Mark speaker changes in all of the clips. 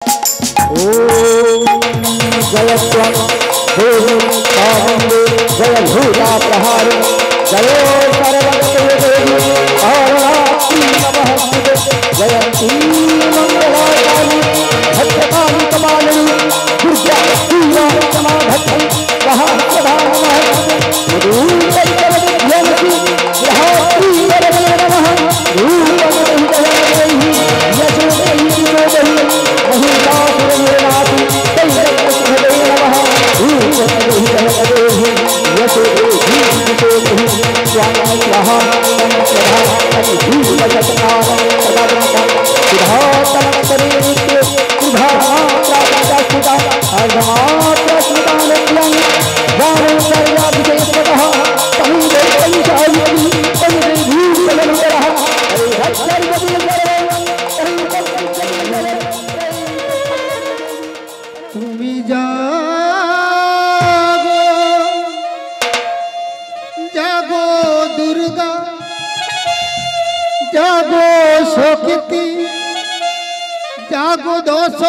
Speaker 1: जय त्वं देवी कामंदे जय भूजा प्रहार जय सर्वगते देवी अरुणाक्षी नमस्ते जयंती मंगलाकाली भद्रकाली कपालिनी दुर्गा पूजा समाधत्तं वहा सदा नमस्ते मधुकैकवद्यंसी ग्रहात्री वरदे नमः रूपमहितवैहि यशोदेहि विनोदेहि महिषासुरनिर्नाथि तैलकृष्णदे नमः रूपमहितवैहि यशोदेहि विनोदेहि स्वाहा स्वाहा नमः अतिभूतजगन्नाथं सदानन्दं सुधातमकरेणित्ये सुधामात्रापदास्मिता अर्धमात्रास्मितानन्द्यं वाणोत्तर्याभिषेकतः तमिदे पंचायति तमिदे भूतलनिकरः
Speaker 2: তুমি জাগো জাগো দুর্গা জাগো শক্তি জাগো দশ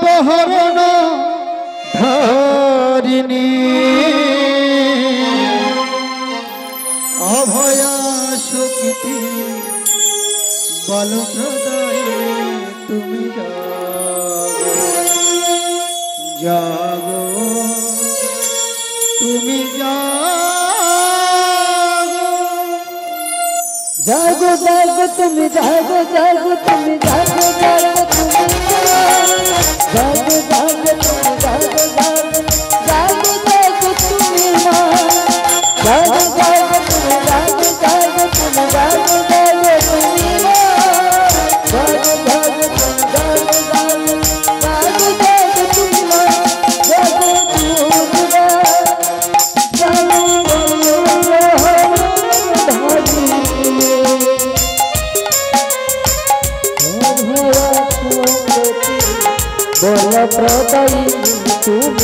Speaker 2: প্রহরণ ধারিণী অভয়া শক্তি বলপ্রদায়িনী তুমি জাগো তুমি
Speaker 1: जागो जागो तुम जागो जागो तुम जागो जागो तुम जागो जागो तुम जागो जागो जागो जागो तुम जागो जागो तुम जागो जागो तुम जागो जागो तुम जागो जागो तुम जागो जागो जागो जागो तुम जागो बोल प्रदायी तुम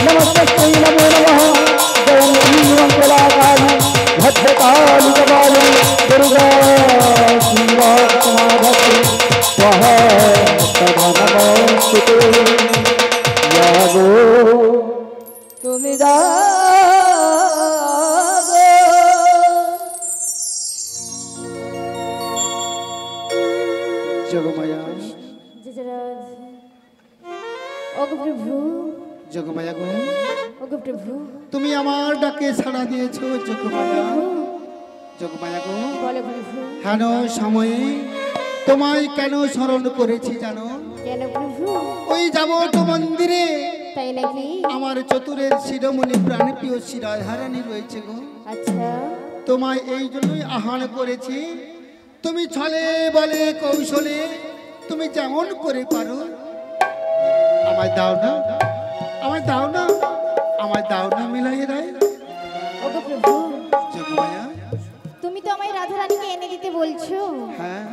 Speaker 1: नमस्ते नमो नमः जय मंगलाकाली भद्र काली कपाली दुर्गा शिवा समाधत्ते स्वाहा तथा नमोस्तुते यागो तुमि जागो
Speaker 2: জগমায়া
Speaker 3: ওগো প্রভু
Speaker 2: জগমায়া গো
Speaker 3: ওগো প্রভু
Speaker 2: তুমি আমার ডাকে সাড়া দিয়েছো জগমায়া জগমায়া গো
Speaker 3: বলো প্রভু
Speaker 2: হেন সময়ে তোমায় কেন স্মরণ করেছি জানো?
Speaker 3: কেন প্রভু?
Speaker 2: ওই যাবট মন্দিরে
Speaker 3: তাই নাকি?
Speaker 2: আমার চতুরের শিরোমণি প্রাণপ্রিয় শ্রী রাধারানী রয়েছে গো।
Speaker 3: আচ্ছা
Speaker 2: তোমায় এই জন্যই আহ্বান করেছি, তুমি ছলে বলে কৌশলে তুমি যেমন করে পারো আমায় দাও না, আমায় দাও না, আমায় দাও না মিলাই রায়।
Speaker 3: ওগো প্রভু
Speaker 2: জগমায়া
Speaker 3: তুমি তো আমায় রাধারানীকে এনে দিতে বলছো,
Speaker 2: হ্যাঁ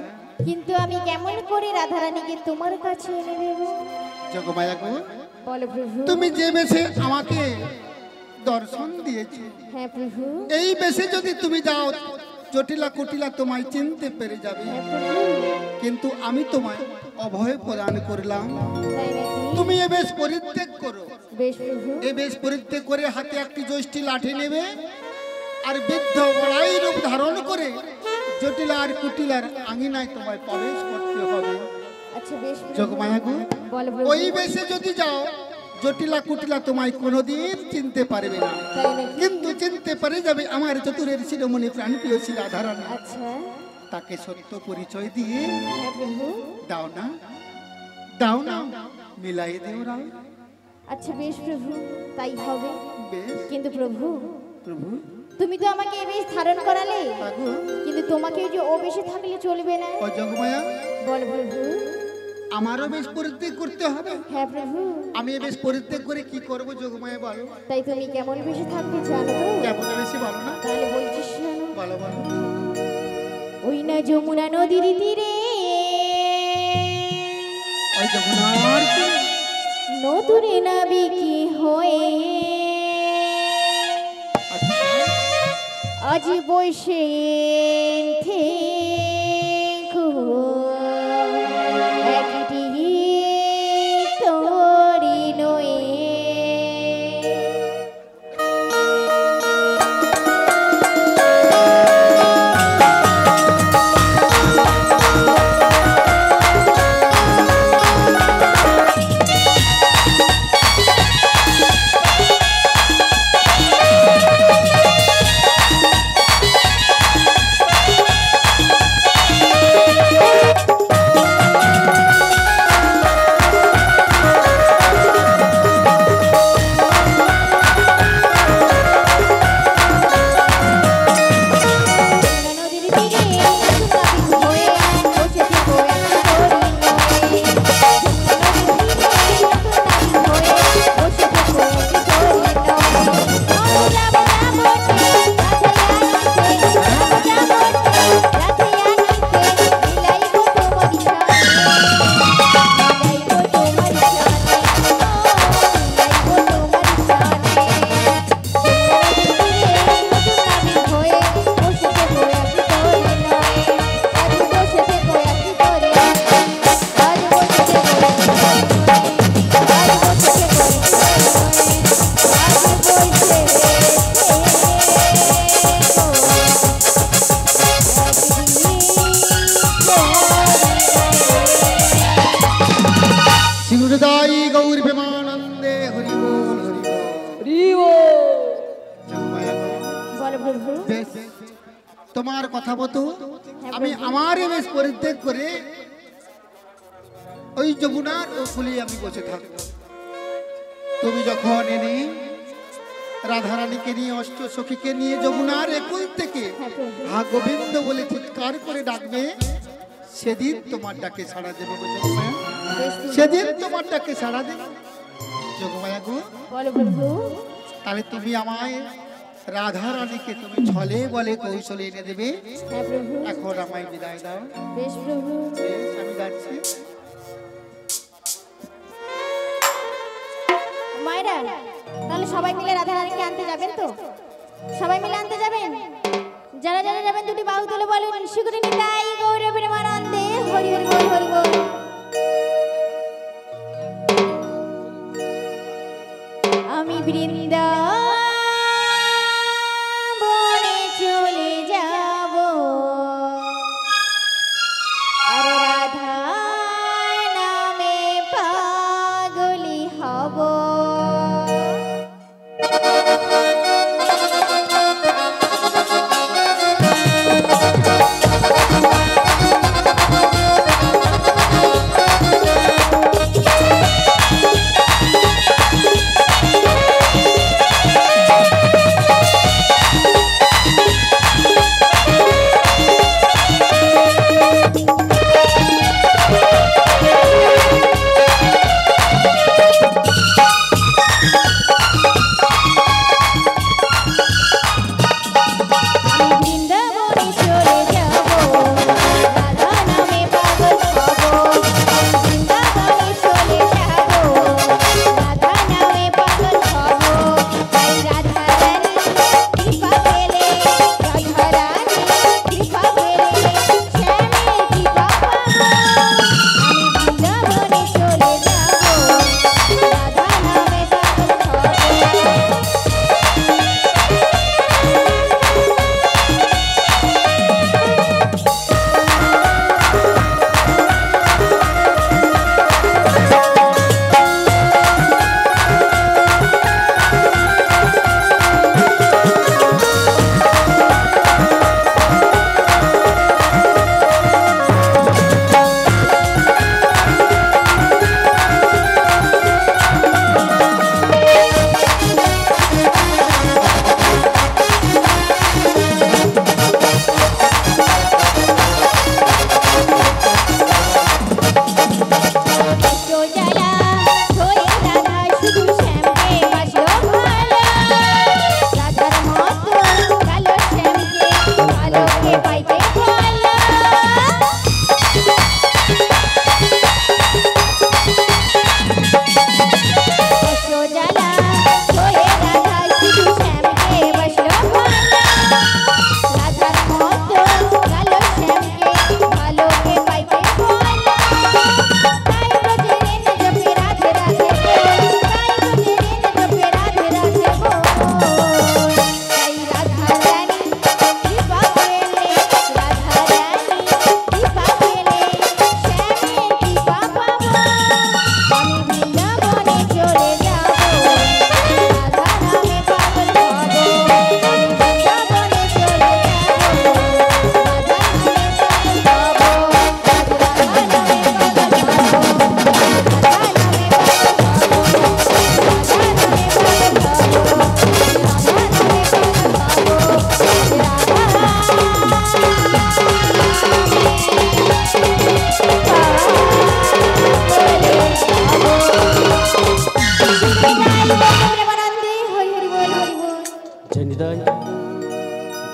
Speaker 3: কিন্তু আমি কেমন করে রাধারানীকে তোমার কাছে এনে দেব?
Speaker 2: জগমায়া গো
Speaker 3: বলো প্রভু।
Speaker 2: তুমি যে বেশে আমাকে দর্শন দিয়েছি,
Speaker 3: হ্যাঁ প্রভু।
Speaker 2: এই বেশে যদি তুমি যাও জটিলা কুটিলা তোমায় চিনতে পেরে যাবে,
Speaker 3: হ্যাঁ প্রভু।
Speaker 2: কিন্তু আমি তোমায় অভয় প্রদান করলাম,
Speaker 3: তাই নাকি?
Speaker 2: তুমি এ বেশ পরিত্যাগ করো।
Speaker 3: বেশ প্রভু।
Speaker 2: এ বেশ পরিত্যাগ করে হাতে একটি জ্যৈষ্ঠী লাঠি নেবে আর বৃদ্ধ বড়াই রূপ ধারণ করে জটিলা আর কুটিলার আঙিনায় তোমায় প্রবেশ করতে হবে।
Speaker 3: আচ্ছা বেশ প্রভু।
Speaker 2: জগমায়া গো
Speaker 3: বলো প্রভু।
Speaker 2: ওই বেশে যদি যাও জটিলা কুটিলা তোমায় কোনোদিন চিনতে পারবে না,
Speaker 3: তাই নাকি?
Speaker 2: কিন্তু চিনতে পারে যাবে আমার চতুরের শিরোমণি প্রাণপ্রিয় শ্রী রাধারানী।
Speaker 3: আচ্ছা
Speaker 2: তাকে সত্য পরিচয় দিয়ে
Speaker 3: হ্যাঁ প্রভু।
Speaker 2: দাও না, দাও না, মিলাই দেও রাও।
Speaker 3: আচ্ছা বেশ প্রভু, তাই হবে।
Speaker 2: বেশ
Speaker 3: কিন্তু প্রভু
Speaker 2: প্রভু।
Speaker 3: তুমি তো আমাকে এই বেশ ধারণ করালে,
Speaker 2: আগো
Speaker 3: কিন্তু তোমাকে যে ও বেশে থাকলে চলবে না।
Speaker 2: ও জগমায়া
Speaker 3: বল প্রভু।
Speaker 2: আমারও বেশ পরিত্যাগ করতে হবে।
Speaker 3: হ্যাঁ প্রভু।
Speaker 2: আমি এ বেশ পরিত্যাগ করে কি করব জগমায়া বলো?
Speaker 3: তাই তুমি কেমন বেশে থাকবে জানো তো?
Speaker 2: কেমন বেশি বলো না,
Speaker 3: তাহলে বলছি শোনো।
Speaker 2: বলো বলো।
Speaker 3: ওই না যমুনা নদীর তীরে
Speaker 2: ওই যমুনার তীরে
Speaker 3: নতুনে নাবিকি হয়ে
Speaker 2: আচ্ছা
Speaker 3: আজ বসে থেকো একটি তোরি নয়ে।
Speaker 2: সিংহদায়ী গৌর প্রেমানন্দে হরি বল হরি বল। জগমায়া গো,
Speaker 3: বলো প্রভু।
Speaker 2: বেশ তোমার কথা মতো আমি আমার এ বেশ পরিত্যাগ করে ওই যমুনার ওকুলে আমি বসে থাকবো। তুমি যখন এনে রাধারানীকে নিয়ে অষ্ট সখীকে নিয়ে যমুনার একুল থেকে হা গোবিন্দ বলে চিৎকার করে ডাকবে, সেদিন তোমার ডাকে সাড়া দেবো গো জগমায়া, সেদিন তোমার ডাকে সাড়া দেবো জগমায়া গো।
Speaker 3: বলো প্রভু।
Speaker 2: তাহলে তুমি আমায় রাধারানীকে তুমি ছলে বলে কৌশলে এনে দেবে।
Speaker 3: হ্যাঁ প্রভু।
Speaker 2: এখন আমায় বিদায় দাও।
Speaker 3: বেশ প্রভু।
Speaker 2: বেশ, আমি যাচ্ছি।
Speaker 3: মায়েরা তাহলে সবাই মিলে রাধারানীকে আনতে যাবেন তো? সবাই মিলে আনতে যাবেন? যারা যারা যাবেন দুটি বাহু তুলে বলুন শিগগিরই নিতাই গৌর প্রেমানন্দে হরি হরি বল হরি বল। আমি বৃন্দাবনে চলে যাব আর রাধা নামে পাগলি হব।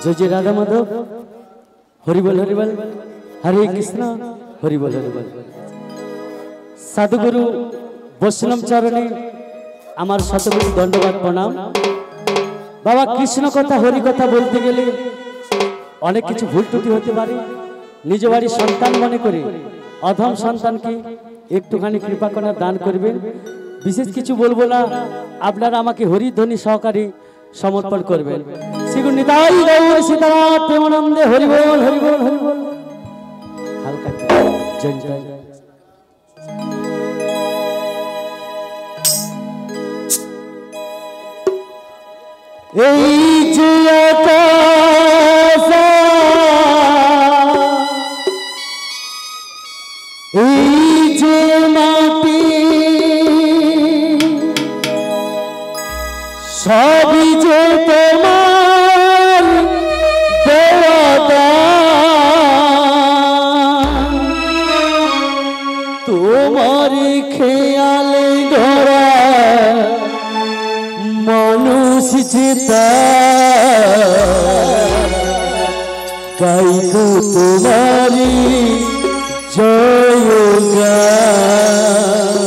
Speaker 4: जय जय राधा माधव हरिबल हरे कृष्ण हरिबल साधुगुरु বৈষ্ণব চরণে আমার শতকোটি দণ্ডবাদ প্রণাম। বাবা কৃষ্ণ কথা হরি কথা বলতে গেলে অনেক কিছু ভুল ত্রুটি হতে পারে। নিজ বাড়ির সন্তান মনে করে অধম সন্তানকে একটুখানি কৃপা করার দান করবেন। বিশেষ কিছু বলবো না, আপনারা আমাকে হরি ধ্বনি সহকারে সমর্পণ করবেন। শ্রীগুরু নিতাই গৌর সীতারাম প্রেমানন্দে হরি বল হরি বল হরি বল। হালকা জয় জয়। এই যে আকাশ এই যে মাটি সবই যে তোমার দেওয়া, তোমার খেয়ালে ধরা মানুষ যেতা গাইব তোমারি জয় গান।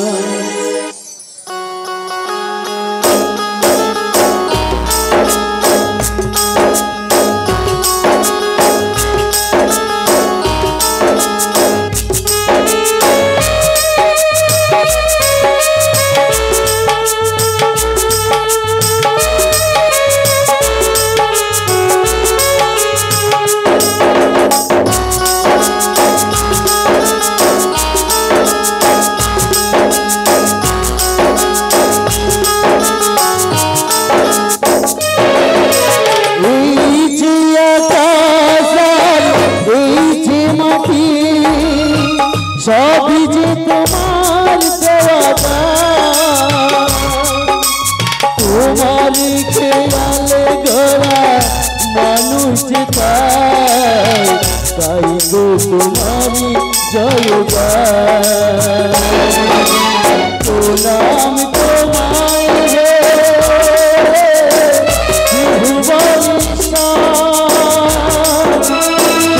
Speaker 4: গাই গো তোমারি জয়গান প্রণাম তোমায় হে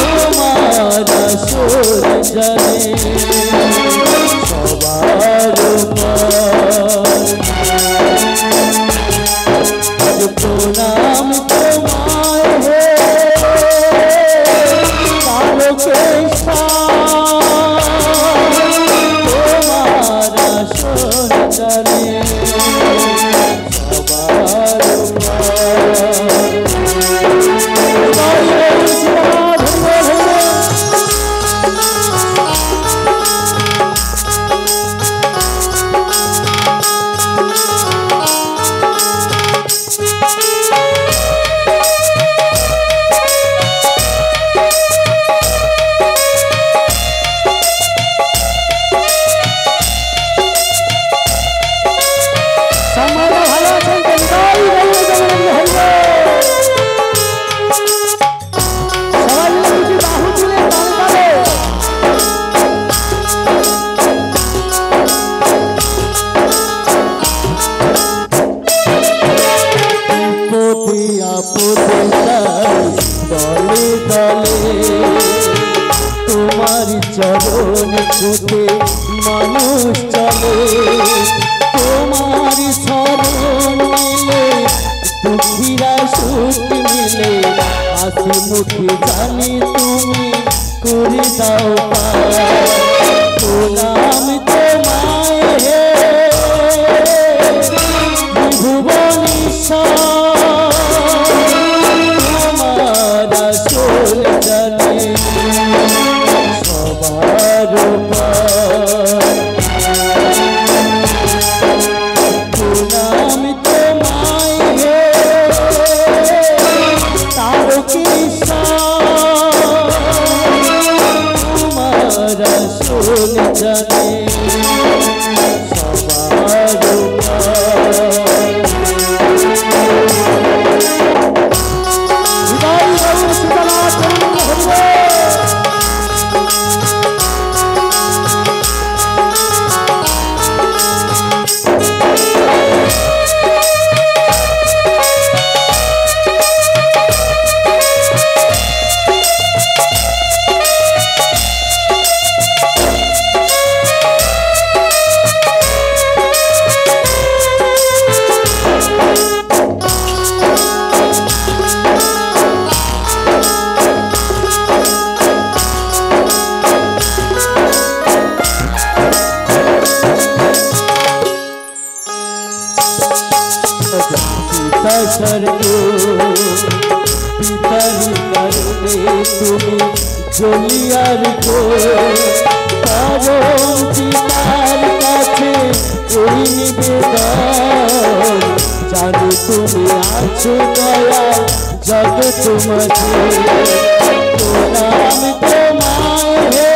Speaker 4: তোমার আসর জানে সবার প্রণাম তোমায় হে তোমার আসর জানে দলে দলে তোমার চরণ ছুটে মানুষ চলে তোমার শরণ মিলে দুঃখীরা সুখ মিলে হাসি মুখে জানি তুমি করে দাও প্রণাম তোমায় হে ভুবনেশ্বর সবার প্রণাম তোমায় হে তারকেশ্বর তোমার আসল জানে সবার পিতার কারণে তুমি জলিয়ার গো কারণ পিতার কাছে ওই নিবেদন জানো তুমি আছো দয়া জগৎ মাঝে প্রণাম তোমায় হে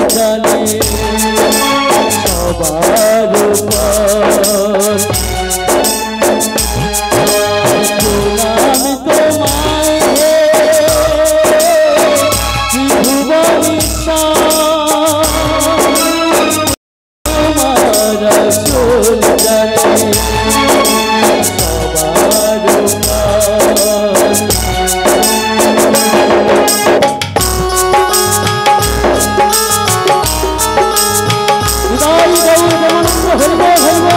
Speaker 4: জানে সবার প্রণাম তোমায় হে তোমার আসল জানে সবার হরিব হরিব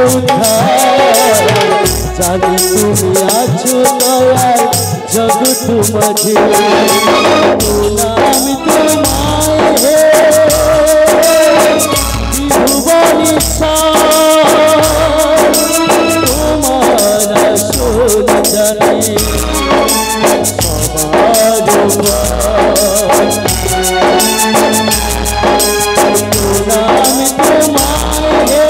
Speaker 4: উদ্ধার জানি তুমি আছো দয়াল জগৎ মাঝে আমি তোমায় হে ভুবনী তোমার আসল জানি সবার আমি তোমায় হে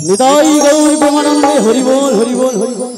Speaker 4: নিতাই গৌর প্রেমানন্দে হরি বল হরি বল হরি বল।